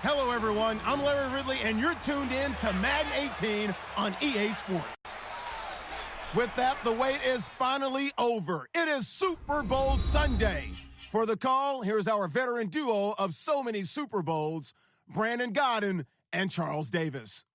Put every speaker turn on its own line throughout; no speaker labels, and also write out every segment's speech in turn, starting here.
Hello, everyone. I'm Larry Ridley, and you're tuned in to Madden 18 on EA Sports. With that, the wait is finally over. It is Super Bowl Sunday. For the call, here's our veteran duo of so many Super Bowls, Brandon Godden and Charles Davis.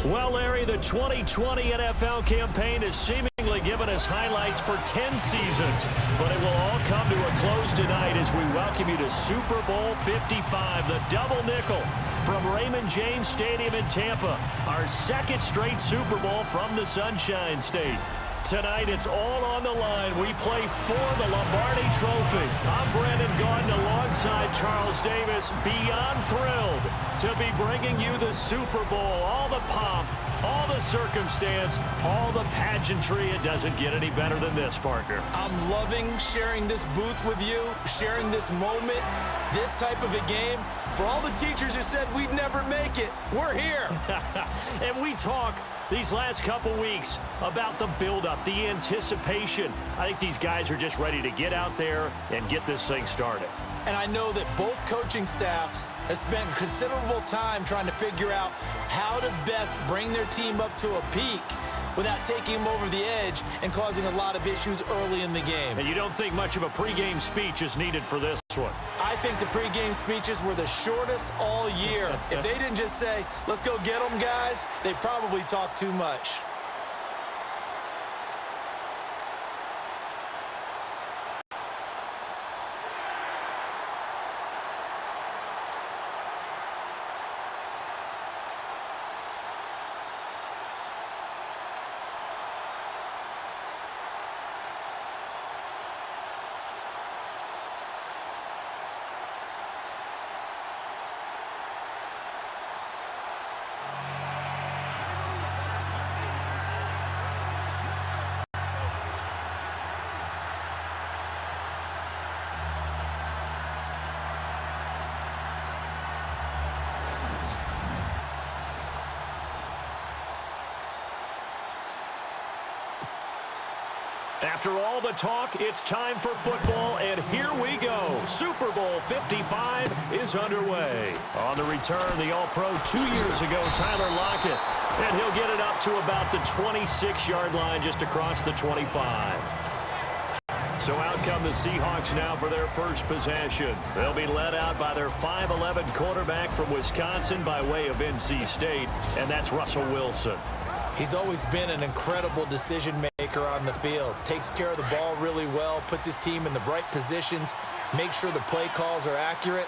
Well, Larry, the 2020 NFL campaign has seemingly given us highlights for 10 seasons, but it will all come to a close tonight as we welcome you to Super Bowl 55, the double nickel from Raymond James Stadium in Tampa, our second straight Super Bowl from the Sunshine State. Tonight, it's all on the line. We play for the Lombardi Trophy. I'm Brandon Gaudin alongside Charles Davis, beyond thrilled to be bringing you the Super Bowl. All the pomp, all the circumstance, all the pageantry. It doesn't get any better than this, partner.
I'm loving sharing this booth with you, sharing this moment, this type of a game. For all the teachers who said we'd never make it, we're here.
And we talk these last couple weeks about the buildup, the anticipation. I think these guys are just ready to get out there and get this thing started.
And I know that both coaching staffs have spent considerable time trying to figure out how to best bring their team up to a peak without taking them over the edge and causing a lot of issues early in the game.
And you don't think much of a pregame speech is needed for this one?
I think the pregame speeches were the shortest all year. If they didn't just say, let's go get them, guys, they probably talked too much.
After all the talk, it's time for football, and here we go. Super Bowl 55 is underway. On the return, the All-Pro 2 years ago, Tyler Lockett. And he'll get it up to about the 26-yard line, just across the 25. So out come the Seahawks now for their first possession. They'll be led out by their 5'11 quarterback from Wisconsin by way of NC State, and that's Russell Wilson.
He's always been an incredible decision maker on the field. Takes care of the ball really well, puts his team in the right positions, makes sure the play calls are accurate.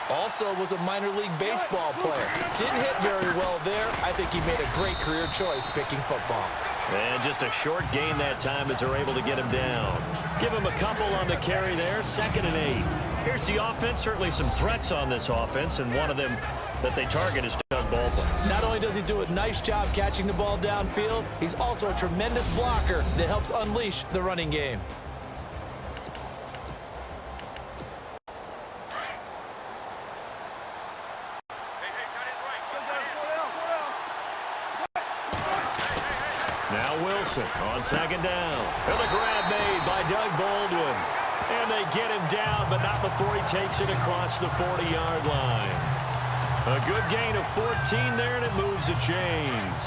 Also was a minor league baseball player. Didn't hit very well there. I think he made a great career choice picking football.
And just a short gain that time as they're able to get him down. Give him a couple on the carry there, 2nd and 8. Here's the offense. Certainly some threats on this offense, and one of them that they target is Doug Baldwin.
Not only does he do a nice job catching the ball downfield, he's also a tremendous blocker that helps unleash the running game.
Now Wilson on 2nd down. And a grab made by Doug Baldwin. And they get him down, but not before he takes it across the 40-yard line. A good gain of 14 there, and it moves the chains.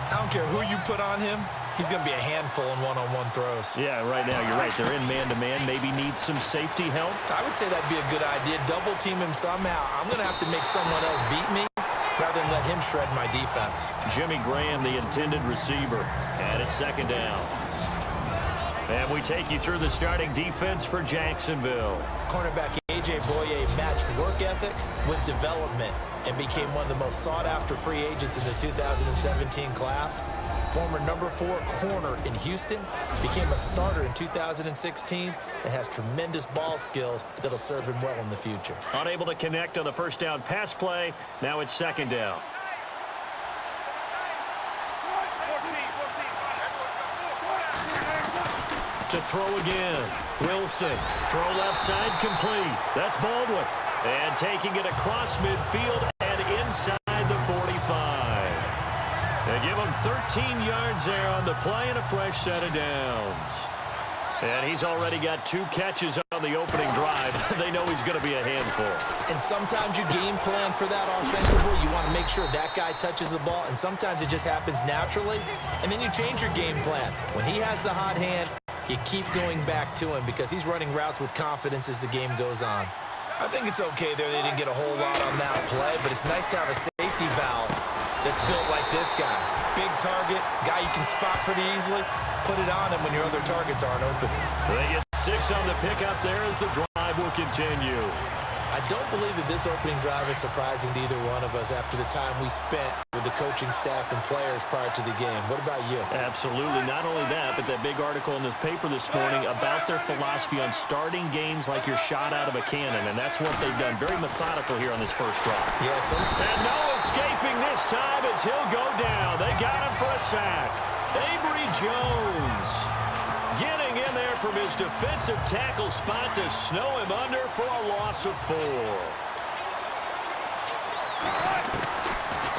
I don't care who you put on him. He's going to be a handful in one-on-one throws.
Yeah, right now, you're right. They're in man-to-man. Maybe needs some safety help.
I would say that'd be a good idea. Double team him somehow. I'm going to have to make someone else beat me rather than let him shred my defense.
Jimmy Graham, the intended receiver. And it's 2nd down. And we take you through the starting defense for Jacksonville.
Cornerback A.J. Boye matched work ethic with development and became one of the most sought-after free agents in the 2017 class. Former number 4 corner in Houston, became a starter in 2016, and has tremendous ball skills that'll serve him well in the future.
Unable to connect on the first down pass play. Now it's 2nd down. To throw again. Wilson. Throw left side complete. That's Baldwin. And taking it across midfield and inside the 45. They give him 13 yards there on the play and a fresh set of downs. And he's already got 2 catches on the opening drive. They know he's going to be a handful.
And sometimes you game plan for that offensively. You want to make sure that guy touches the ball, and sometimes it just happens naturally. And then you change your game plan. When he has the hot hand, you keep going back to him because he's running routes with confidence as the game goes on. I think it's okay there. They didn't get a whole lot on that play, but it's nice to have a safety valve that's built like this guy. Big target, guy you can spot pretty easily. Put it on him when your other targets aren't open.
They get 6 on the pickup there as the drive will continue.
I don't believe that this opening drive is surprising to either one of us after the time we spent with the coaching staff and players prior to the game. What about you?
Absolutely. Not only that, but that big article in the paper this morning about their philosophy on starting games like you're shot out of a cannon, and that's what they've done. Very methodical here on this first drive.
Yes, sir.
And no escaping this time as he'll go down. They got him for a sack. Avery Jones getting in there from his defensive tackle spot to snow him under for a loss of 4.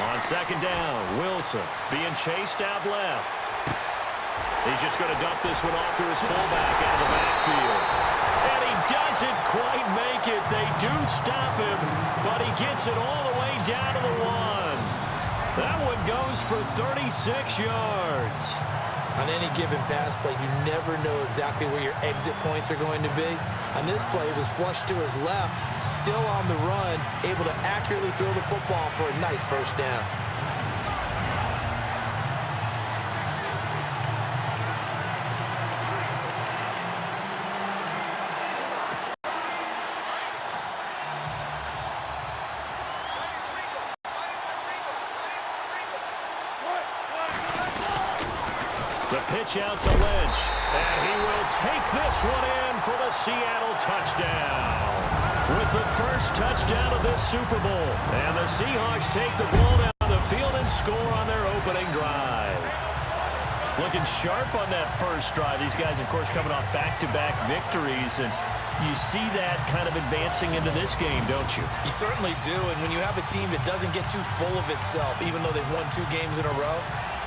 On second down, Wilson being chased out left. He's just going to dump this one off to his fullback out of the backfield. And he doesn't quite make it. They do stop him, but he gets it all the way down to the 1. That one goes for 36 yards.
On any given pass play, you never know exactly where your exit points are going to be. On this play, it was flushed to his left, still on the run, able to accurately throw the football for a nice first down.
The pitch out to Lynch, and he will take this one in for the Seattle touchdown. With the first touchdown of this Super Bowl, and the Seahawks take the ball down the field and score on their opening drive. Looking sharp on that first drive. These guys, of course, coming off back-to-back victories, and you see that kind of advancing into this game, don't you?
You certainly do, and when you have a team that doesn't get too full of itself, even though they've won 2 games in a row,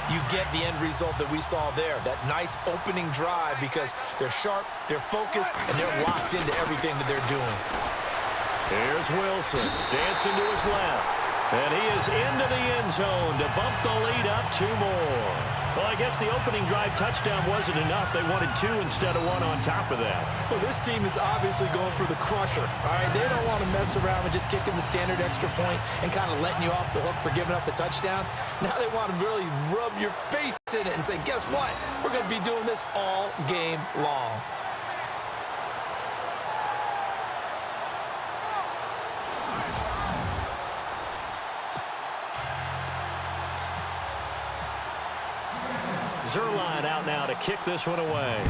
you get the end result that we saw there, that nice opening drive because they're sharp, they're focused, and they're locked into everything that they're doing.
Here's Wilson, dancing to his left, and he is into the end zone to bump the lead up 2 more. Well, I guess the opening drive touchdown wasn't enough. They wanted 2 instead of 1 on top of that.
Well, this team is obviously going for the crusher, all right? They don't want to mess around with just kicking the standard extra point and kind of letting you off the hook for giving up a touchdown. Now they want to really rub your face in it and say, guess what? We're going to be doing this all game long.
Zerline out now to kick this one away.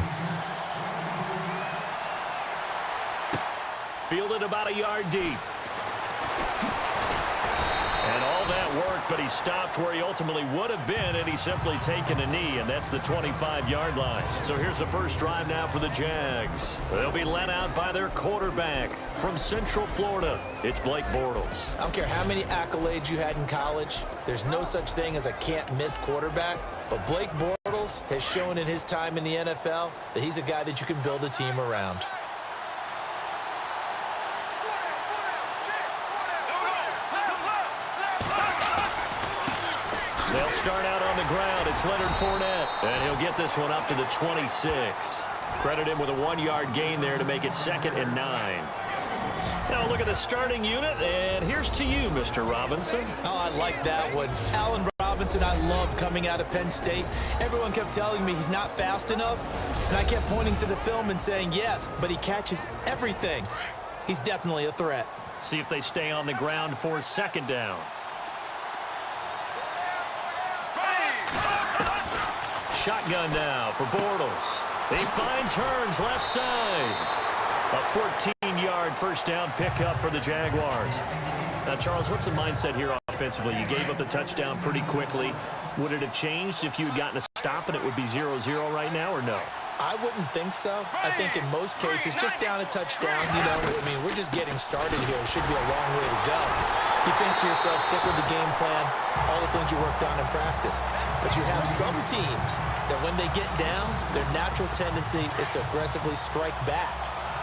Fielded about a yard deep. And all that work, but he stopped where he ultimately would have been, and he's simply taken a knee, and that's the 25-yard line. So here's the first drive now for the Jags. They'll be led out by their quarterback from Central Florida. It's Blake Bortles.
I don't care how many accolades you had in college. There's no such thing as a can't-miss quarterback. But Blake Bortles has shown in his time in the NFL that he's a guy that you can build a team around.
They'll start out on the ground. It's Leonard Fournette, and he'll get this one up to the 26. Credit him with a 1-yard gain there to make it 2nd and 9. Now look at the starting unit, and here's to you, Mr. Robinson.
Oh, I like that one. Allen Robinson, I love coming out of Penn State. Everyone kept telling me he's not fast enough, and I kept pointing to the film and saying, yes, but he catches everything. He's definitely a threat.
See if they stay on the ground for 2nd down. Shotgun now for Bortles. He finds Hearns left side. A 14-yard first down pickup for the Jaguars. Now, Charles, what's the mindset here offensively? You gave up the touchdown pretty quickly. Would it have changed if you had gotten a stop and it would be 0-0 right now, or no?
I wouldn't think so. I think in most cases, just down a touchdown, you know, I mean, we're just getting started here. It should be a long way to go. You think to yourself, stick with the game plan, all the things you worked on in practice. But you have some teams that when they get down, their natural tendency is to aggressively strike back.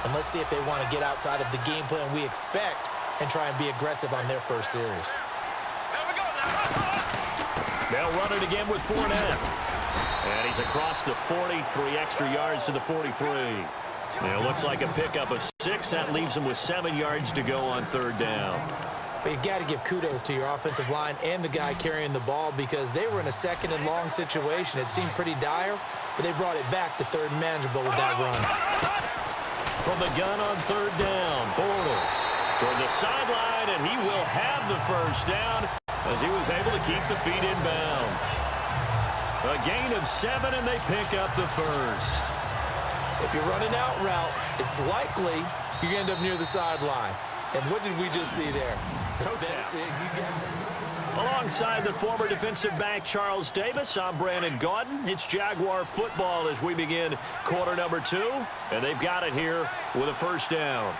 And let's see if they want to get outside of the game plan we expect and try and be aggressive on their first series.
They'll run it again with Fournette. And he's across the 40, 3 extra yards to the 43. And it looks like a pickup of 6. That leaves him with 7 yards to go on third down.
But you got to give kudos to your offensive line and the guy carrying the ball because they were in a second and long situation. It seemed pretty dire, but they brought it back to third and manageable with that run.
From the gun on third down, Bortles toward the sideline, and he will have the first down as he was able to keep the feet in bounds. A gain of 7, and they pick up the first.
If you're running out route, it's likely you end up near the sideline. And what did we just see there?
Alongside the former defensive back Charles Davis, I'm Brandon Gaudin. It's Jaguar football as we begin quarter number 2. And they've got it here with a first down.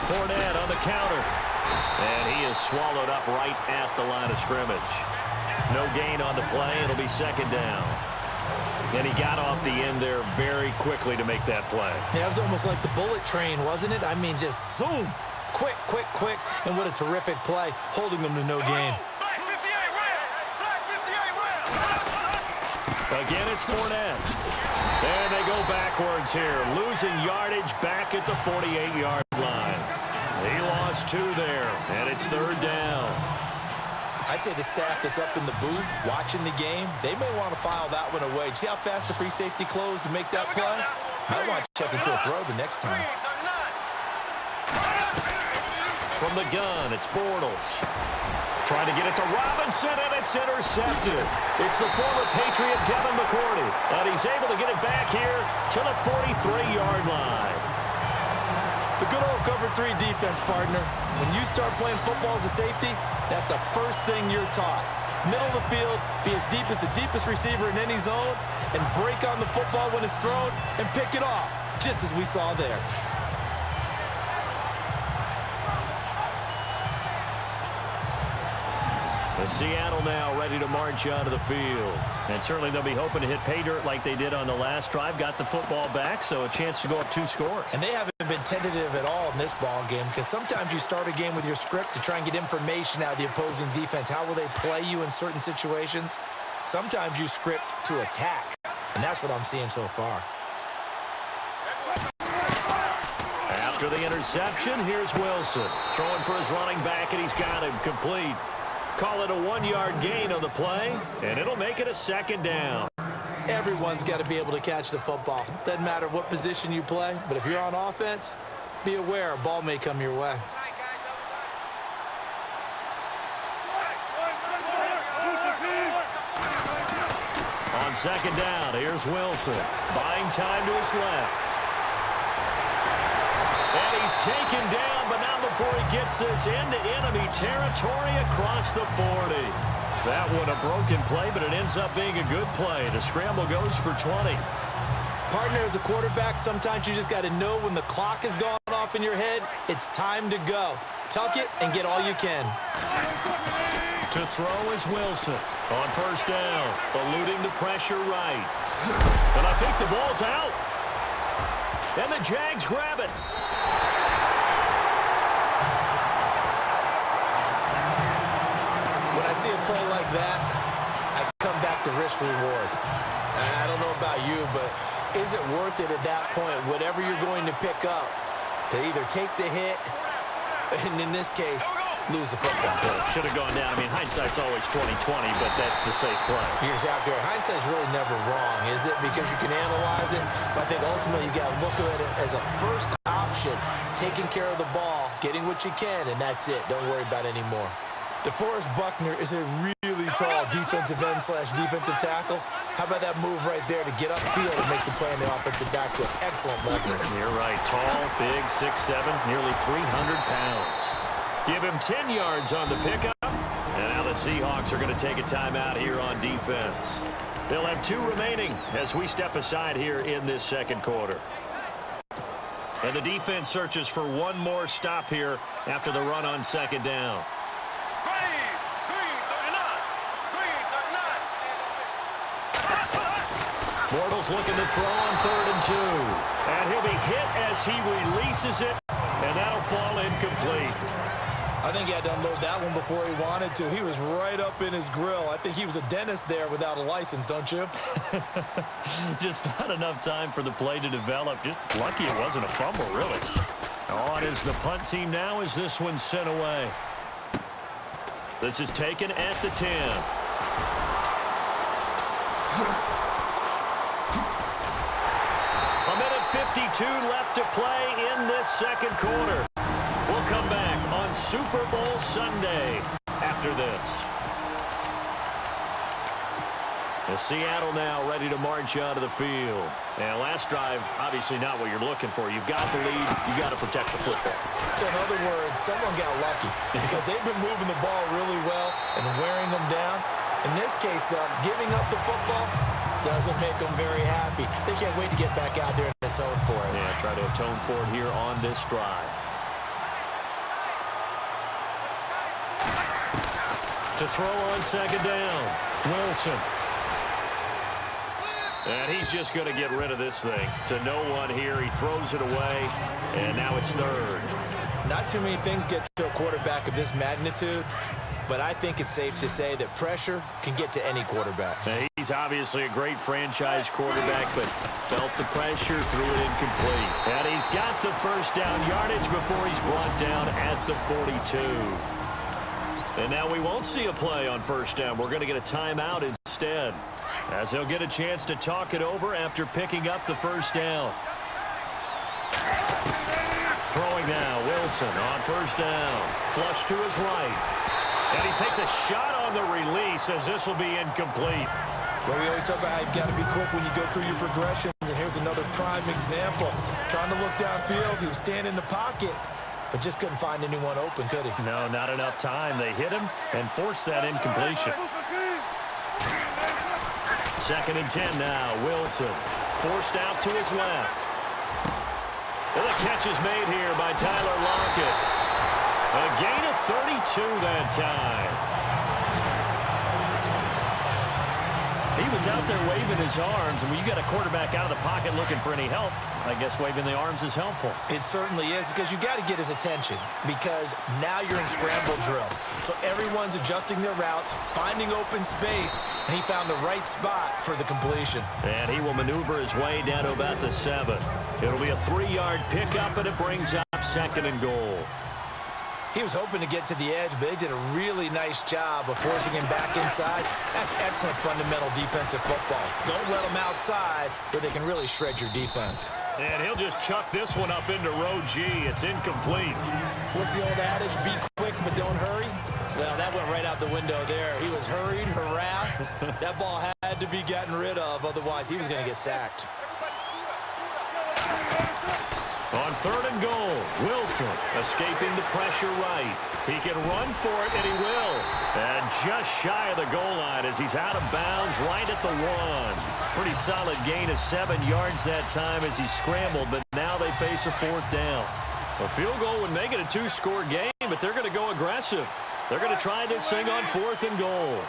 Fournette on the counter. And he is swallowed up right at the line of scrimmage. No gain on the play. It'll be second down. And he got off the end there very quickly to make that play.
Yeah, it was almost like the bullet train, wasn't it? I mean, just zoom. Quick, quick, quick. And what a terrific play, holding them to no gain.
Again, it's Fournette. And they go backwards here, losing yardage back at the 48-yard line. He lost 2 there, and it's third down.
I'd say the staff that's up in the booth watching the game, they may want to file that one away. See how fast the free safety closed to make that play? Might want to check into a throw the next time.
From the gun, it's Bortles. Trying to get it to Robinson, and it's intercepted. It's the former Patriot Devin McCourty, and he's able to get it back here to the 43-yard line.
The good old cover 3 defense, partner. When you start playing football as a safety, that's the first thing you're taught. Middle of the field, be as deep as the deepest receiver in any zone, and break on the football when it's thrown and pick it off, just as we saw there.
Seattle now ready to march onto the field. And certainly they'll be hoping to hit pay dirt like they did on the last drive. Got the football back, so a chance to go up 2 scores.
And they haven't been tentative at all in this ball game because sometimes you start a game with your script to try and get information out of the opposing defense. How will they play you in certain situations? Sometimes you script to attack, and that's what I'm seeing so far.
After the interception, here's Wilson. Throwing for his running back, and he's got him complete. Call it a 1-yard gain on the play, and it'll make it a second down.
Everyone's got to be able to catch the football. Doesn't matter what position you play, but if you're on offense, be aware a ball may come your way.
On second down, here's Wilson. Buying time to his left. And he's taken down, but not before he gets this into enemy territory across the 40. That one a broken play, but it ends up being a good play. The scramble goes for 20.
Partner, as a quarterback, sometimes you just got to know when the clock has gone off in your head, it's time to go. Tuck it and get all you can.
To throw is Wilson on first down, eluding the pressure right. And I think the ball's out. And the Jags grab it.
When I see a play like that, I come back to risk reward. I don't know about you, but is it worth it at that point, whatever you're going to pick up, to either take the hit, and in this case, lose the football?
Should have gone down. I mean, hindsight's always 20/20, but that's the safe play.
You're exactly right. Hindsight's really never wrong, is it? Because you can analyze it, but I think ultimately you got to look at it as a first option, taking care of the ball, getting what you can, and that's it. Don't worry about it anymore. DeForest Buckner is a really tall defensive end / defensive tackle. How about that move right there to get upfield and make the play in the offensive backfield? Excellent leverage.
You're right. Tall, big, 6'7", nearly 300 pounds. Give him 10 yards on the pickup. And now the Seahawks are going to take a timeout here on defense. They'll have 2 remaining as we step aside here in this second quarter. And the defense searches for one more stop here after the run on second down. Bortles looking to throw on 3rd and 2. And he'll be hit as he releases it, and that'll fall incomplete.
I think he had to unload that one before he wanted to. He was right up in his grill. I think he was a dentist there without a license, don't you?
Just not enough time for the play to develop. Just lucky it wasn't a fumble, really. On is the punt team now as this one's sent away. This is taken at the 10. A minute 52 left to play in this second quarter. We'll come back on Super Bowl Sunday after this. And Seattle now ready to march out of the field. And last drive, obviously not what you're looking for. You've got the lead. You've got to protect the football.
So in other words, someone got lucky because they've been moving the ball really well and wearing them down. In this case, though, giving up the football doesn't make them very happy. They can't wait to get back out there and atone for it.
Yeah, try to atone for it here on this drive. To throw on second down, Wilson. And he's just going to get rid of this thing. To no one here, he throws it away, and now it's 3rd.
Not too many things get to a quarterback of this magnitude, but I think it's safe to say that pressure can get to any quarterback.
Now, he's obviously a great franchise quarterback, but felt the pressure, threw it incomplete. And he's got the first down yardage before he's brought down at the 42. And now we won't see a play on first down. We're going to get a timeout instead, as he'll get a chance to talk it over after picking up the first down. Throwing now, Wilson on first down. Flush to his right. And he takes a shot on the release as this will be incomplete.
Well, we always talk about how you've got to be quick when you go through your progressions, and here's another prime example. Trying to look downfield, he was standing in the pocket, but just couldn't find anyone open, could he?
No, not enough time. They hit him and forced that incompletion. 2nd and 10 now. Wilson forced out to his left. And the catch is made here by Tyler Lockett. A gain of 32 that time. He was out there waving his arms, and when you got a quarterback out of the pocket looking for any help, I guess waving the arms is helpful.
It certainly is, because you got to get his attention, because now you're in scramble drill. So everyone's adjusting their routes, finding open space, and he found the right spot for the completion.
And he will maneuver his way down to about the 7. It'll be a 3-yard pickup, and it brings up 2nd and goal.
He was hoping to get to the edge, but they did a really nice job of forcing him back inside. That's excellent fundamental defensive football. Don't let them outside where they can really shred your defense.
And he'll just chuck this one up into row G. It's incomplete.
What's the old adage? Be quick, but don't hurry. Well, that went right out the window there. He was hurried, harassed. That ball had to be gotten rid of, otherwise he was going to get sacked.
On 3rd and goal, Wilson escaping the pressure right. He can run for it, and he will. And just shy of the goal line as he's out of bounds right at the 1. Pretty solid gain of 7 yards that time as he scrambled, but now they face a 4th down. A field goal would make it a 2-score game, but they're going to go aggressive. They're going to try this thing on 4th and goal.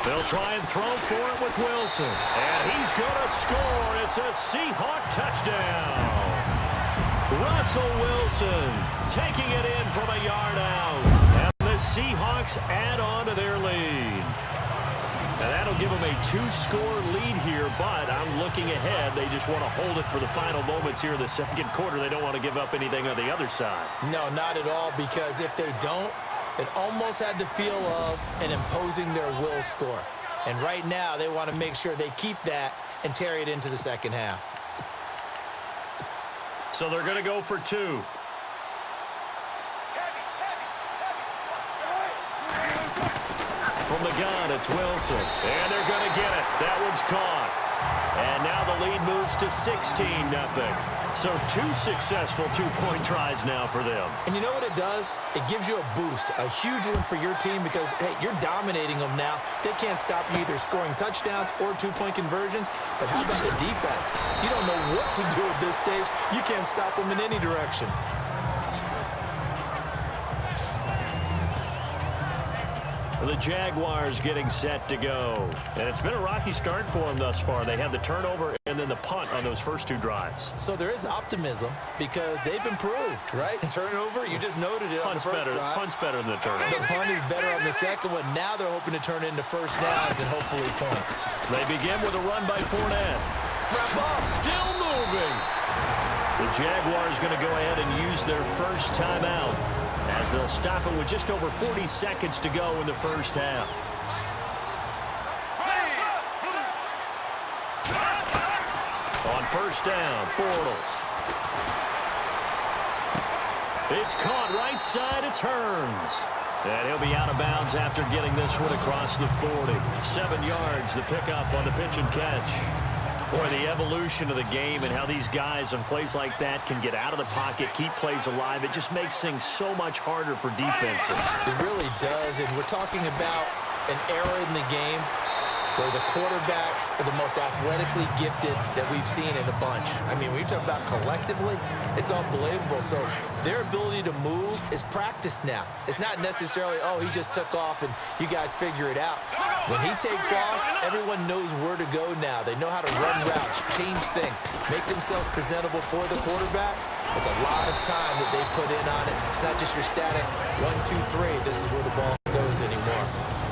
They'll try and throw for it with Wilson. And he's going to score. It's a Seahawk touchdown. Russell Wilson taking it in from a yard out. And the Seahawks add on to their lead. And that'll give them a 2-score lead here, but I'm looking ahead. They just want to hold it for the final moments here in the second quarter. They don't want to give up anything on the other side.
No, not at all, because if they don't, it almost had the feel of an imposing their will score. And right now, they want to make sure they keep that and carry it into the second half.
So they're going to go for 2. From the gun, it's Wilson. And they're going to get it. That one's caught. And now the lead moves to 16-0. So 2 successful two-point tries now for them.
And you know what it does? It gives you a boost, a huge one for your team because, hey, you're dominating them now. They can't stop you either scoring touchdowns or two-point conversions. But how about the defense? You don't know what to do at this stage. You can't stop them in any direction.
The Jaguars getting set to go. And it's been a rocky start for them thus far. They had the turnover and then the punt on those first 2 drives.
So there is optimism because they've improved, right? Turnover, you just noted it on the first drive.
Punt's better than the turnover.
The punt is better on the second one. Now they're hoping to turn it into first downs and hopefully points.
They begin with a run by Fournette.
Wrap up.
Still moving. The Jaguars going to go ahead and use their first timeout, as they'll stop it with just over 40 seconds to go in the first half. On first down, Bortles. It's caught right side, it turns. And he'll be out of bounds after getting this one across the 40. 7 yards, the pickup on the pitch and catch. Boy, the evolution of the game and how these guys on plays like that can get out of the pocket, keep plays alive, it just makes things so much harder for defenses.
It really does, and we're talking about an era in the game where the quarterbacks are the most athletically gifted that we've seen in a bunch. I mean, when you talk about collectively, it's unbelievable. So their ability to move is practiced now. It's not necessarily, oh, he just took off and you guys figure it out. When he takes off, everyone knows where to go now. They know how to run routes, change things, make themselves presentable for the quarterback. It's a lot of time that they put in on it. It's not just your static 1, 2, 3. This is where the ball goes anymore.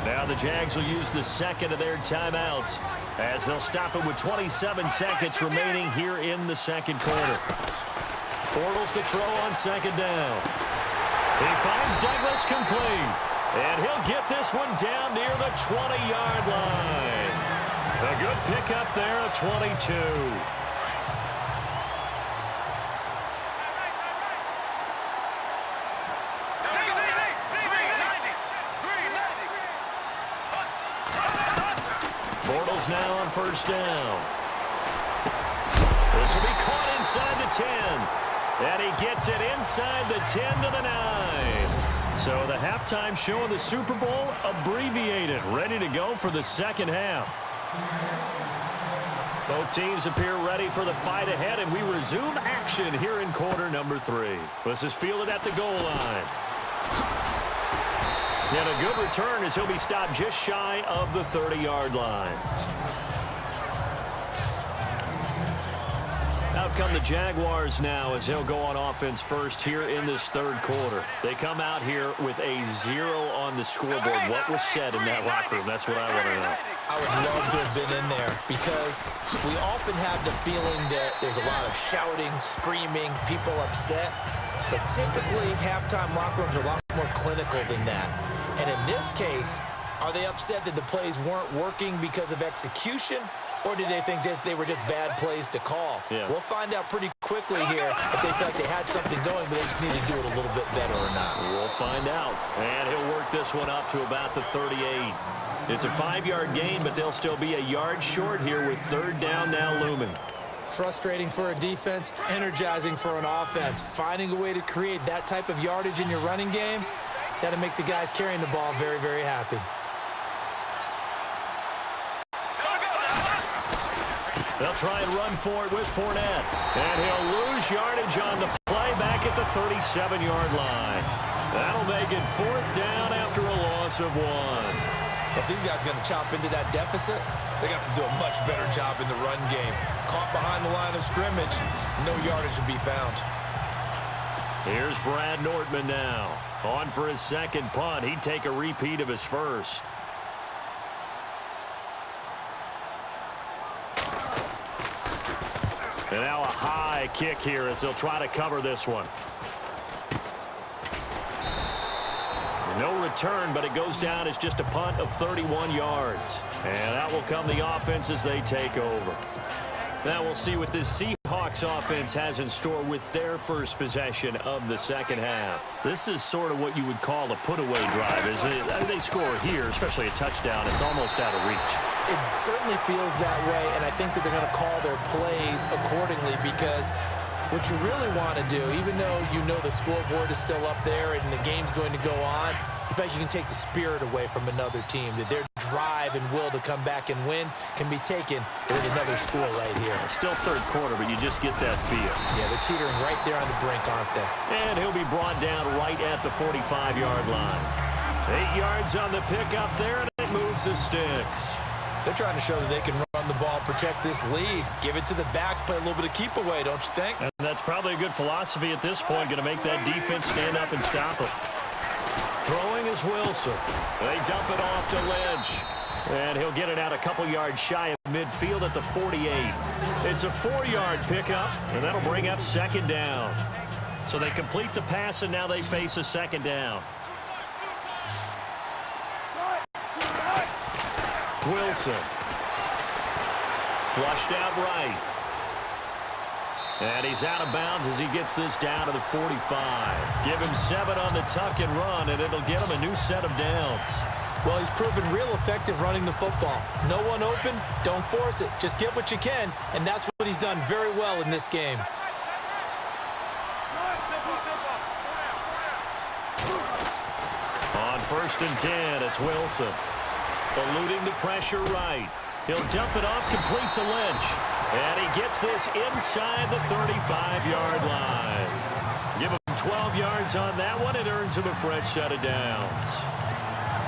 Now the Jags will use the second of their timeouts as they'll stop it with 27 seconds remaining here in the second quarter. Bortles to throw on second down. He finds Douglas complete. And he'll get this one down near the 20-yard line. A good pickup there at 22. Bortles now on first down. This will be caught inside the 10. And he gets it inside the 10 to the 9. So the halftime show of the Super Bowl abbreviated, ready to go for the second half. Both teams appear ready for the fight ahead, and we resume action here in quarter number 3. This is fielded at the goal line. And a good return as he'll be stopped just shy of the 30-yard line. Out come the Jaguars now as they'll go on offense first here in this third quarter. They come out here with a 0 on the scoreboard. What was said in that locker room? That's what I want to know.
I would love to have been in there because we often have the feeling that there's a lot of shouting, screaming, people upset. But typically, halftime locker rooms are a lot more clinical than that. And in this case, are they upset that the plays weren't working because of execution? Or did they think they were just bad plays to call?
Yeah.
We'll find out pretty quickly here if they feel like they had something going, but they just need to do it a little bit better or not.
We'll find out. And he'll work this one up to about the 38. It's a 5-yard gain, but they'll still be a yard short here with third down now looming.
Frustrating for a defense, energizing for an offense. Finding a way to create that type of yardage in your running game, that'll make the guys carrying the ball very, very happy.
They'll try and run for it with Fournette. And he'll lose yardage on the play back at the 37-yard line. That'll make it fourth down after a loss of 1.
If these guys are going to chop into that deficit, they got to do a much better job in the run game. Caught behind the line of scrimmage, no yardage to be found.
Here's Brad Nortman now. On for his second punt. He'd take a repeat of his first. And now a high kick here as they'll try to cover this one. No return, but it goes down as just a punt of 31 yards. And that will come the offense as they take over. Now we'll see what this Seahawks offense has in store with their first possession of the second half. This is sort of what you would call a put-away drive, isn't it? They score here, especially a touchdown. It's almost out of reach.
It certainly feels that way, and I think that they're going to call their plays accordingly, because what you really want to do, even though you know the scoreboard is still up there and the game's going to go on, in fact, you can take the spirit away from another team, that their drive and will to come back and win can be taken with another score right here.
Still third quarter, but you just get that feel.
Yeah, they're teetering right there on the brink, aren't they?
And he'll be brought down right at the 45-yard line. 8 yards on the pickup there, and it moves the sticks.
They're trying to show that they can run the ball, protect this lead, give it to the backs, play a little bit of keep away, don't you think?
And that's probably a good philosophy at this point, going to make that defense stand up and stop them. Throwing is Wilson. They dump it off to Lynch. And he'll get it out a couple yards shy of midfield at the 48. It's a 4-yard pickup, and that'll bring up second down. So they complete the pass, and now they face a second down. Wilson. Flushed out right. And he's out of bounds as he gets this down to the 45. Give him 7 on the tuck and run, and it'll get him a new set of downs.
Well, he's proven real effective running the football. No one open, don't force it. Just get what you can, and that's what he's done very well in this game.
On 1st and 10, it's Wilson. Eluding the pressure right. He'll dump it off complete to Lynch. And he gets this inside the 35-yard line. Give him 12 yards on that one. It earns him a fresh set of downs.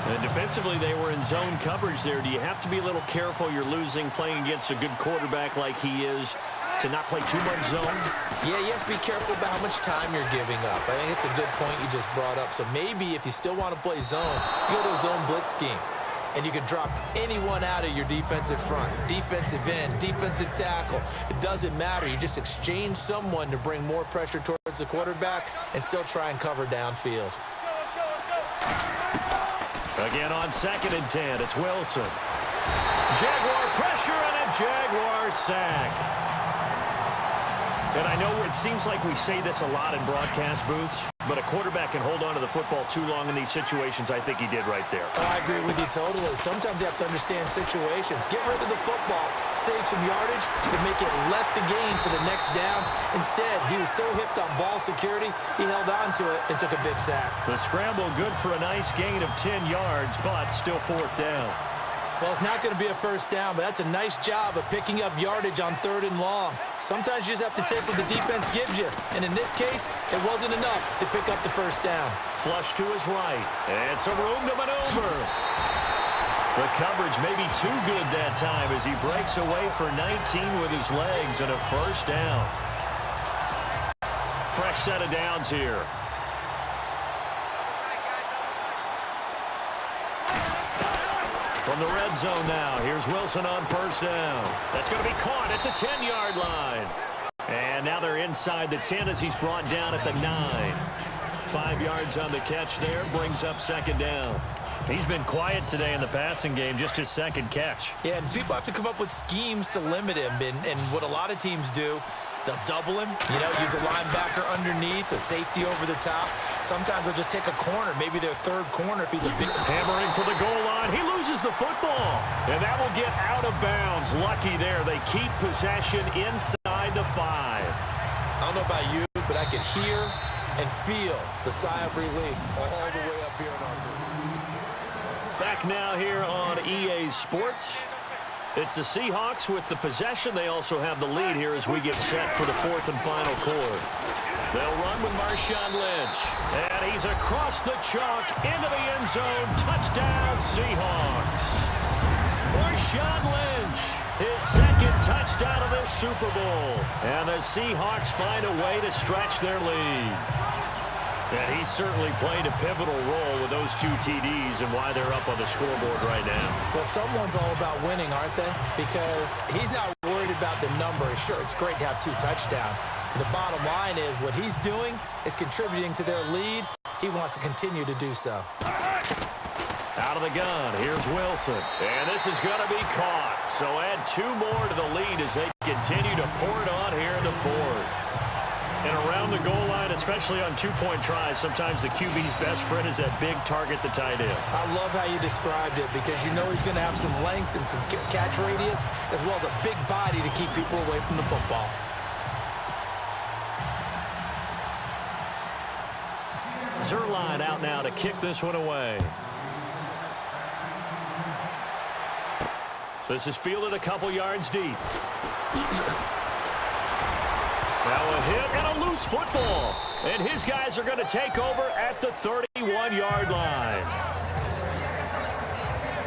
And defensively, they were in zone coverage there. Do you have to be a little careful? You're losing playing against a good quarterback like he is to not play too much zone?
Yeah, you have to be careful about how much time you're giving up. I think it's a good point you just brought up. So maybe if you still want to play zone, you go to a zone blitz scheme. And you can drop anyone out of your defensive front, defensive end, defensive tackle. It doesn't matter. You just exchange someone to bring more pressure towards the quarterback and still try and cover downfield.
Again on 2nd and 10, it's Wilson. Jaguar pressure and a Jaguar sack. And I know it seems like we say this a lot in broadcast booths, but a quarterback can hold on to the football too long in these situations. I think he did right there.
I agree with you totally. Sometimes you have to understand situations. Get rid of the football, save some yardage, and make it less to gain for the next down. Instead, he was so hipped on ball security, he held on to it and took a big sack.
The scramble good for a nice gain of 10 yards, but still 4th down.
Well, it's not going to be a first down, but that's a nice job of picking up yardage on 3rd and long. Sometimes you just have to take what the defense gives you. And in this case, it wasn't enough to pick up the first down.
Flush to his right. And some room to maneuver. The coverage may be too good that time as he breaks away for 19 with his legs and a first down. Fresh set of downs here. From the red zone now, here's Wilson on 1st down. That's going to be caught at the 10-yard line. And now they're inside the 10 as he's brought down at the 9. 5 yards on the catch there, brings up 2nd down. He's been quiet today in the passing game, just his 2nd catch.
Yeah, and people have to come up with schemes to limit him, and what a lot of teams do, they'll double him, use a linebacker underneath, a safety over the top. Sometimes they'll just take a corner, maybe their 3rd corner if he's a big...
Hammering for the goal line. He loses the football. And that will get out of bounds. Lucky there. They keep possession inside the 5.
I don't know about you, but I could hear and feel the sigh of relief all the way up here in our group.
Back now here on EA Sports. It's the Seahawks with the possession. They also have the lead here as we get set for the 4th and final quarter. They'll run with Marshawn Lynch. And he's across the chalk into the end zone. Touchdown, Seahawks. Marshawn Lynch, his 2nd touchdown of this Super Bowl. And the Seahawks find a way to stretch their lead. And he certainly played a pivotal role with those 2 TDs and why they're up on the scoreboard right now.
Well, someone's all about winning, aren't they? Because he's not worried about the number. Sure, it's great to have 2 touchdowns. But the bottom line is what he's doing is contributing to their lead. He wants to continue to do so.
Out of the gun, here's Wilson. And this is going to be caught. So add 2 more to the lead as they continue to pour it on here in the 4th. And around the goal line, especially on two-point tries, sometimes the QB's best friend is that big target, the tight end.
I love how you described it because you know he's going to have some length and some catch radius as well as a big body to keep people away from the football.
Zerline out now to kick this one away. This is fielded a couple yards deep. Now a hit and a loose football. And his guys are going to take over at the 31-yard line.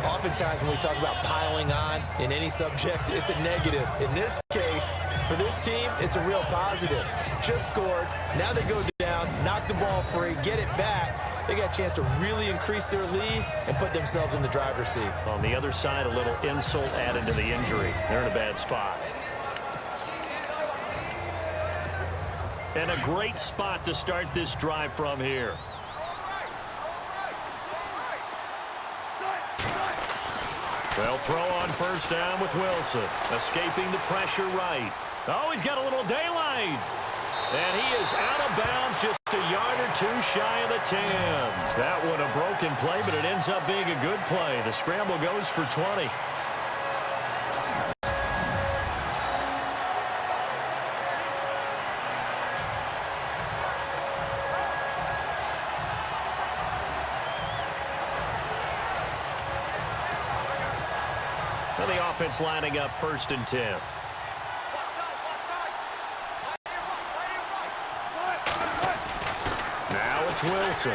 Oftentimes when we talk about piling on in any subject, it's a negative. In this case, for this team, it's a real positive. Just scored. Now they go down, knock the ball free, get it back. They got a chance to really increase their lead and put themselves in the driver's seat.
On the other side, a little insult added to the injury. They're in a bad spot. And a great spot to start this drive from here. They'll throw on first down with Wilson. Escaping the pressure right. Oh, he's got a little daylight. And he is out of bounds, just a yard or two shy of the 10. That one a broken play, but it ends up being a good play. The scramble goes for 20. And the offense lining up 1st and 10. Wilson.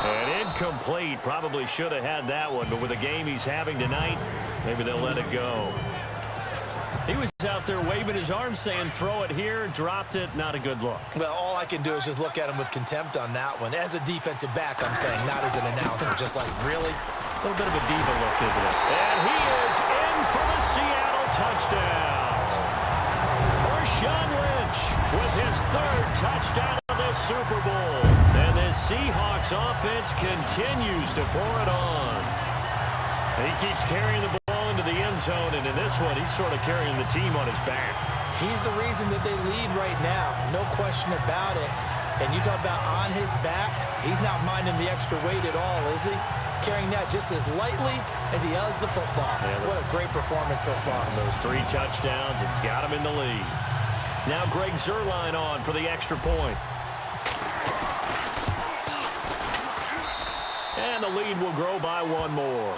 And incomplete. Probably should have had that one, but with the game he's having tonight, maybe they'll let it go. He was out there waving his arms saying, throw it here, dropped it, not a good look.
Well, all I can do is just look at him with contempt on that one. As a defensive back, I'm saying, not as an announcer. Just like, really?
A little bit of a diva look, isn't it? And he is in for the Seattle touchdown. Marshawn Lynch with his 3rd touchdown of the Super Bowl. And the Seahawks offense continues to pour it on. He keeps carrying the ball into the end zone, and in this one, he's sort of carrying the team on his back.
He's the reason that they lead right now. No question about it. And you talk about on his back, he's not minding the extra weight at all, is he? Carrying that just as lightly as he does the football. Yeah, what a great performance so far.
Those 3 touchdowns, it's got him in the lead. Now Greg Zerline on for the extra point. And the lead will grow by 1 more.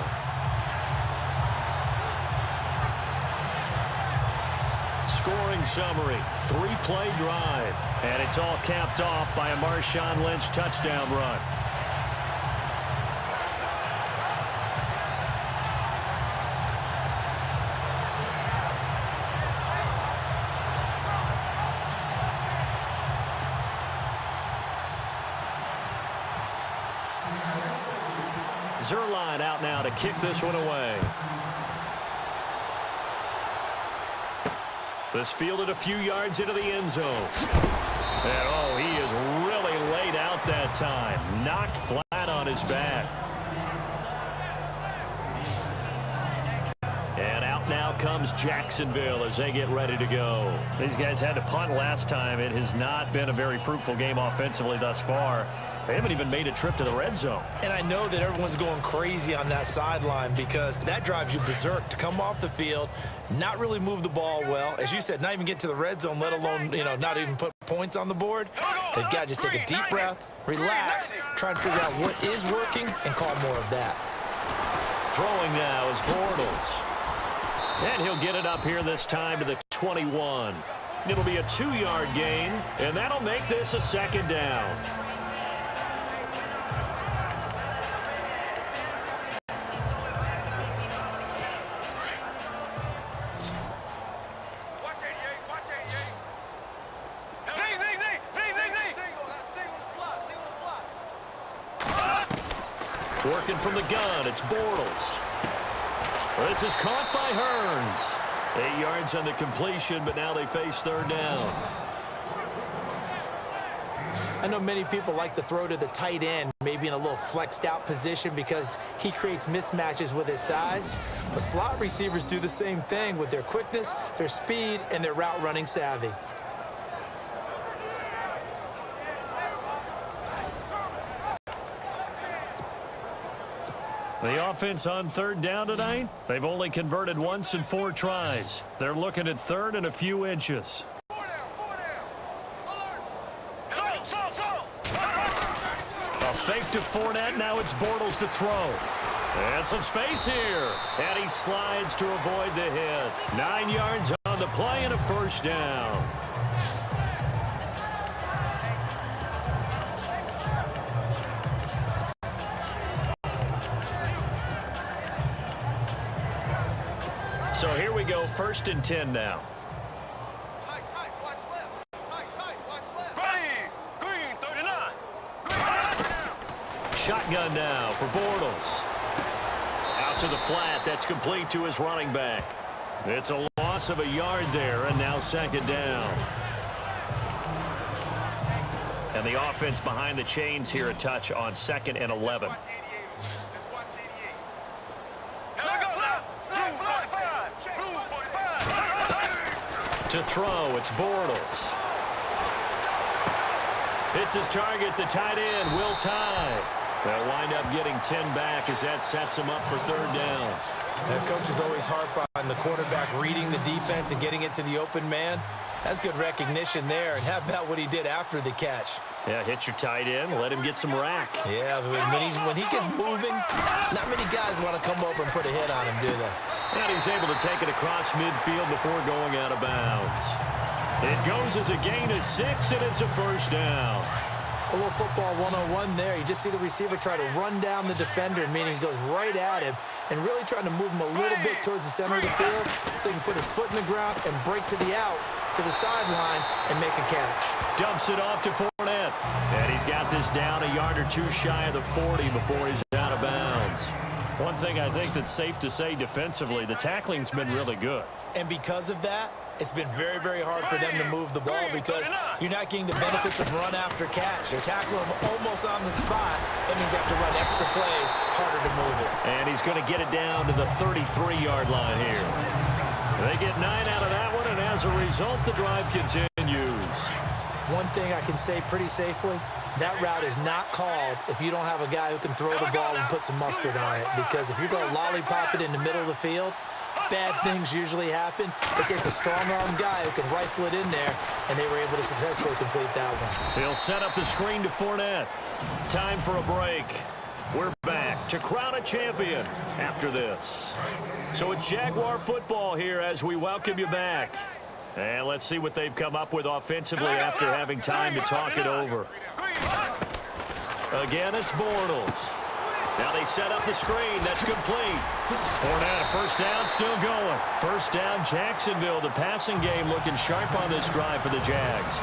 Scoring summary, 3-play drive. And it's all capped off by a Marshawn Lynch touchdown run. Zerline out now to kick this one away. This fielded a few yards into the end zone. And oh, he is really laid out that time. Knocked flat on his back. And out now comes Jacksonville as they get ready to go. These guys had to punt last time. It has not been a very fruitful game offensively thus far. They haven't even made a trip to the red zone. And I know that everyone's going crazy on that sideline because that drives you berserk to come off the field, not really move the ball well. As you said, not even get to the red zone, let alone, not even put points on the board. They've got to just take a deep breath, relax, try and figure out what is working, and call more of that. Throwing now is Bortles. And he'll get it up here this time to the 21. It'll be a 2-yard gain, and that'll make this a 2nd down. Working from the gun, it's Bortles. This is caught by Hearns. 8 yards on the completion, but now they face 3rd down.
I know many people like to throw to the tight end, maybe in a little flexed out position because he creates mismatches with his size. But slot receivers do the same thing with their quickness, their speed, and their route running savvy.
The offense on third down tonight, they've only converted once in 4 tries. They're looking at third and a few inches. A fake to Fournette, now it's Bortles to throw. And some space here. And he slides to avoid the hit. 9 yards on the play and a first down. So here we go, 1st and 10 now.
Tight, watch left. Tight, watch left. Green, 39.
Shotgun now for Bortles. Out to the flat, that's complete to his running back. It's a loss of a yard there, and now 2nd down. And the offense behind the chains here a touch on 2nd and 11. To throw, it's Bortles. It's his target, the tight end, Will Tye. They'll wind up getting 10 back as that sets him up for 3rd down.
The coaches always harp on the quarterback reading the defense and getting it to the open man. That's good recognition there. And how about what he did after the catch?
Yeah, hit your tight end, let him get some rack.
Yeah, when he gets moving, not many guys want to come over and put a hit on him, do they?
And he's able to take it across midfield before going out of bounds. It goes as a gain of 6, and it's a first down.
A little football 101 there. You just see the receiver try to run down the defender, meaning he goes right at him and really trying to move him a little bit towards the center of the field so he can put his foot in the ground and break to the out, to the sideline, and make a catch.
Dumps it off to Fournette. And he's got this down a yard or 2 shy of the 40 before he's out of bounds. One thing I think that's safe to say defensively, the tackling's been really good.
And because of that, it's been very, very hard for them to move the ball because you're not getting the benefits of run after catch. They're tackling him almost on the spot. That means they have to run extra plays, harder to move it.
And he's going to get it down to the 33-yard line here. They get 9 out of that one, and as a result, the drive continues.
One thing I can say pretty safely, that route is not called if you don't have a guy who can throw the ball and put some mustard on it. Because if you're going to lollipop it in the middle of the field, bad things usually happen. It takes a strong-arm guy who can rifle it in there, and they were able to successfully complete that one.
He'll set up the screen to Fournette. Time for a break. We're back to crown a champion after this. So it's Jaguar football here as we welcome you back. And let's see what they've come up with offensively after having time to talk it over. Again, it's Bortles. Now they set up the screen. That's complete. Fournette, a first down, still going. First down, Jacksonville. The passing game looking sharp on this drive for the Jags.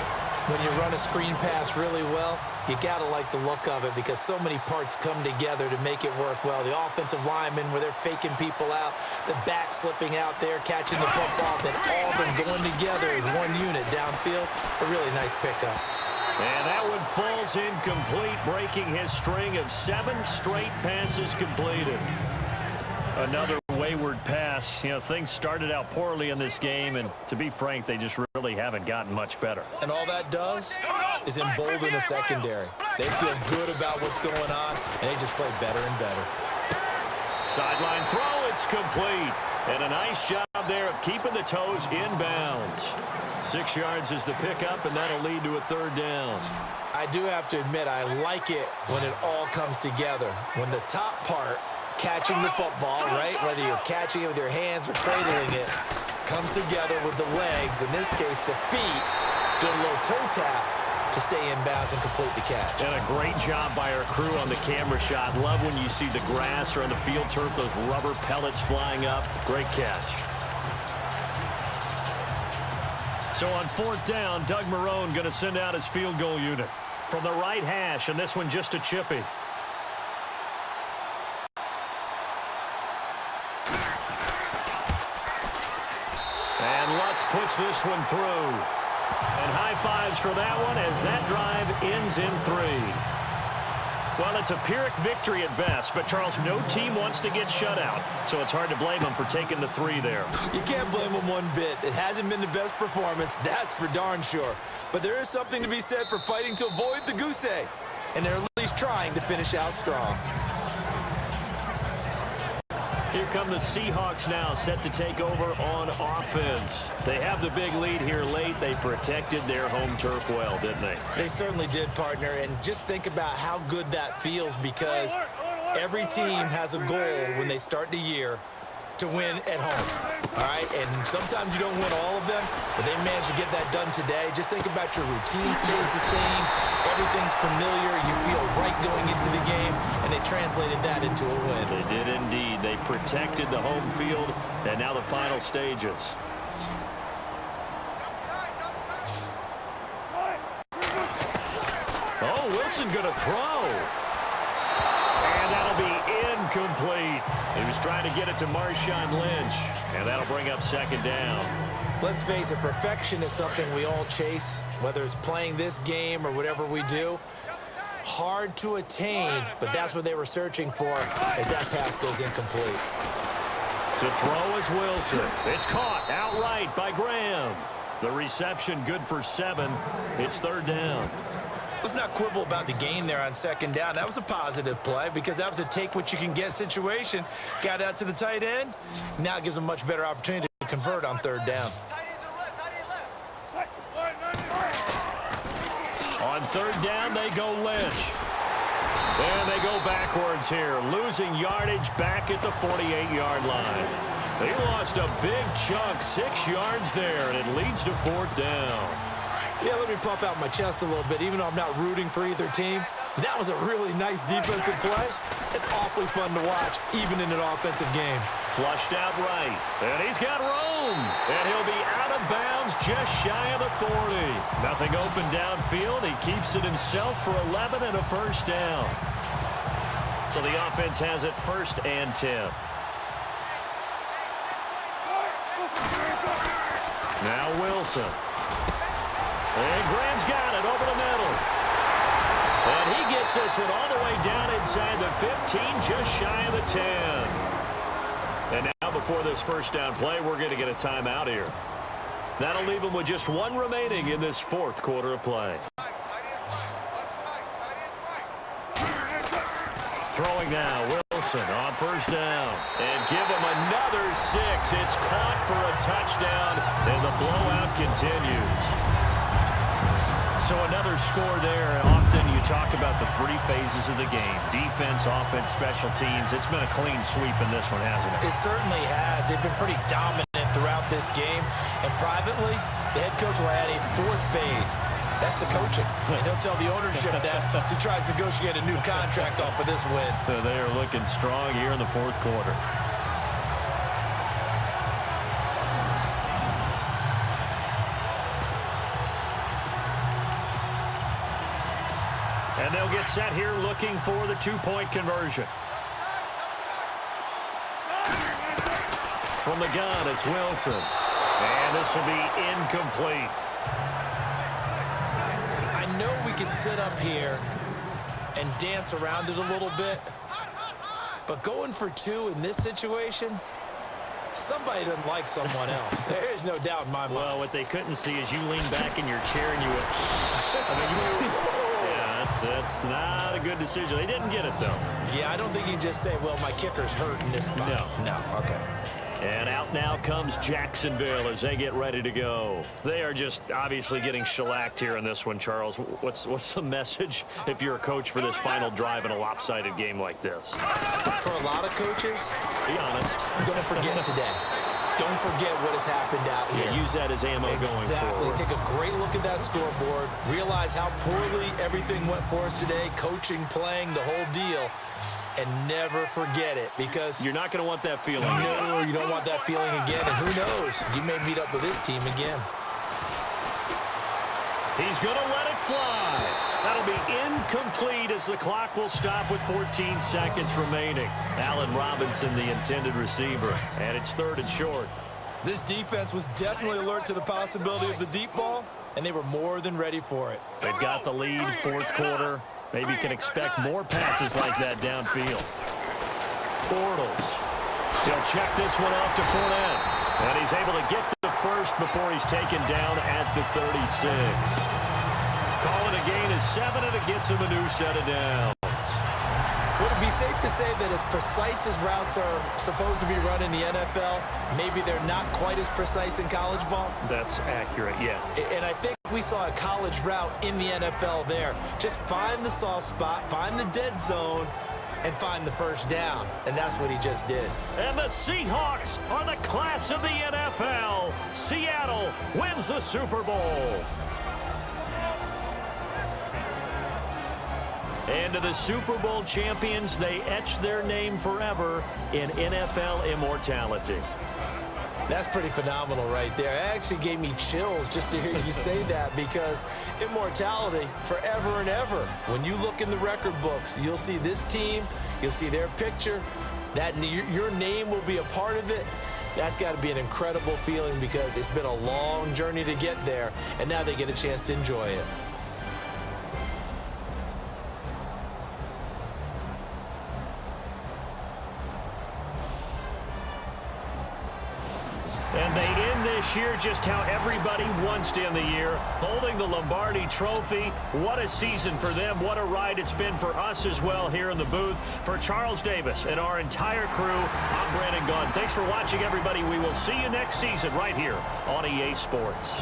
When you run a screen pass really well, you got to like the look of it because so many parts come together to make it work well. The offensive linemen, where they're faking people out, the back slipping out there, catching the football, then all of them going together as one unit downfield. A really nice pickup.
And that one falls incomplete, breaking his string of 7 straight passes completed. Another wayward pass. You know, things started out poorly in this game, and to be frank, they just really haven't gotten much better.
And all that does is embolden the secondary. They feel good about what's going on, and they just play better and better.
Sideline throw, it's complete. And a nice job there of keeping the toes inbounds. 6 yards is the pickup, and that'll lead to a 3rd down.
I do have to admit, I like it when it all comes together. When the top part, catching the football, right, whether you're catching it with your hands or cradling it, comes together with the legs, in this case the feet, doing a little toe tap to stay in bounds and complete the catch.
And a great job by our crew on the camera shot. Love when you see the grass or on the field turf, those rubber pellets flying up. Great catch. So on 4th down, Doug Marrone going to send out his field goal unit from the right hash, and this one just a chippy. And Lutz puts this one through. And high fives for that one as that drive ends in 3. Well, it's a Pyrrhic victory at best, but, Charles, no team wants to get shut out, so it's hard to blame them for taking the 3 there.
You can't blame them one bit. It hasn't been the best performance, that's for darn sure. But there is something to be said for fighting to avoid the goose egg, and they're at least trying to finish out strong.
Here come the Seahawks now, set to take over on offense. They have the big lead here late. They protected their home turf well, didn't they?
They certainly did, partner, and just think about how good that feels, because every team has a goal when they start the year to win at home, all right? And sometimes you don't win all of them, but they managed to get that done today. Just think about your routine stays the same. Everything's familiar. You feel right going into the game, and they translated that into a win.
They did indeed. They protected the home field, and now the final stages. Oh, Wilson going to throw. And that'll be incomplete. He was trying to get it to Marshawn Lynch, and that'll bring up second down.
Let's face it, perfection is something we all chase, whether it's playing this game or whatever we do. Hard to attain, but that's what they were searching for as that pass goes incomplete.
To throw is Wilson. It's caught outright by Graham. The reception good for 7. It's third down.
Let's not quibble about the gain there on second down. That was a positive play because that was a take-what-you-can-get situation. Got out to the tight end. Now it gives them a much better opportunity to convert on third down.
On third down, they go Lynch. And they go backwards here, losing yardage back at the 48-yard line. They lost a big chunk, 6 yards there, and it leads to fourth down.
Yeah, let me puff out my chest a little bit, even though I'm not rooting for either team. That was a really nice defensive play. It's awfully fun to watch, even in an offensive game.
Flushed out right, and he's got room. And he'll be out of bounds just shy of the 40. Nothing open downfield. He keeps it himself for 11 and a first down. So the offense has it 1st and 10. Now Wilson. And Graham's got it over the middle. And he gets this one all the way down inside the 15, just shy of the 10. And now before this first down play, we're going to get a timeout here. That'll leave them with just 1 remaining in this 4th quarter of play. Throwing now, Wilson on first down. And give him another 6. It's caught for a touchdown, and the blowout continues. So another score there. Often you talk about the 3 phases of the game. Defense, offense, special teams. It's been a clean sweep in this one, hasn't it?
It certainly has. They've been pretty dominant throughout this game. And privately, the head coach will add a 4th phase. That's the coaching. And he'll tell the ownership that as he tries to negotiate a new contract off of this win.
They are looking strong here in the 4th quarter. And they'll get set here looking for the 2-point conversion. From the gun, it's Wilson. And this will be incomplete.
I know we can sit up here and dance around it a little bit, but going for 2 in this situation, somebody doesn't like someone else. There's no doubt in my mind.
Well, what they couldn't see is you lean back in your chair and you went, that's not a good decision. They didn't get it, though.
Yeah, I don't think you can just say, well, my kicker's hurt in this spot.
No.
Okay.
And out now comes Jacksonville as they get ready to go. They are just obviously getting shellacked here in this one, Charles. What's the message if you're a coach for this final drive in a lopsided game like this?
For a lot of coaches,
be honest,
don't forget today. Don't forget what has happened out here.
Yeah, use that as ammo going forward.
Take a great look at that scoreboard. Realize how poorly everything went for us today. Coaching, playing, the whole deal. And never forget it, because
you're not going to want that feeling.
No, you don't want that feeling again. And who knows? You may meet up with this team again.
He's going to let it fly. That'll be incomplete as the clock will stop with 14 seconds remaining. Allen Robinson, the intended receiver, and it's 3rd and short.
This defense was definitely alert to the possibility of the deep ball, and they were more than ready for it.
They've got the lead, fourth quarter. Maybe you can expect more passes like that downfield. Bortles. He'll check this one off to Fournette. And he's able to get the first before he's taken down at the 36. Calling a gain is 7, and it gets him a new set of downs.
Would it be safe to say that as precise as routes are supposed to be run in the NFL, maybe they're not quite as precise in college ball?
That's accurate, yeah.
And I think we saw a college route in the NFL there. Just find the soft spot, find the dead zone, and find the first down. And that's what he just did.
And the Seahawks are the class of the NFL. Seattle wins the Super Bowl. And to the Super Bowl champions, they etch their name forever in NFL immortality.
That's pretty phenomenal right there. It actually gave me chills just to hear you say that, because immortality forever and ever. When you look in the record books, you'll see this team, you'll see their picture, that your name will be a part of it. That's got to be an incredible feeling, because it's been a long journey to get there, and now they get a chance to enjoy it.
And they end this year just how everybody wants to end the year, holding the Lombardi Trophy. What a season for them. What a ride it's been for us as well here in the booth. For Charles Davis and our entire crew, I'm Brandon Gunn. Thanks for watching, everybody. We will see you next season right here on EA Sports.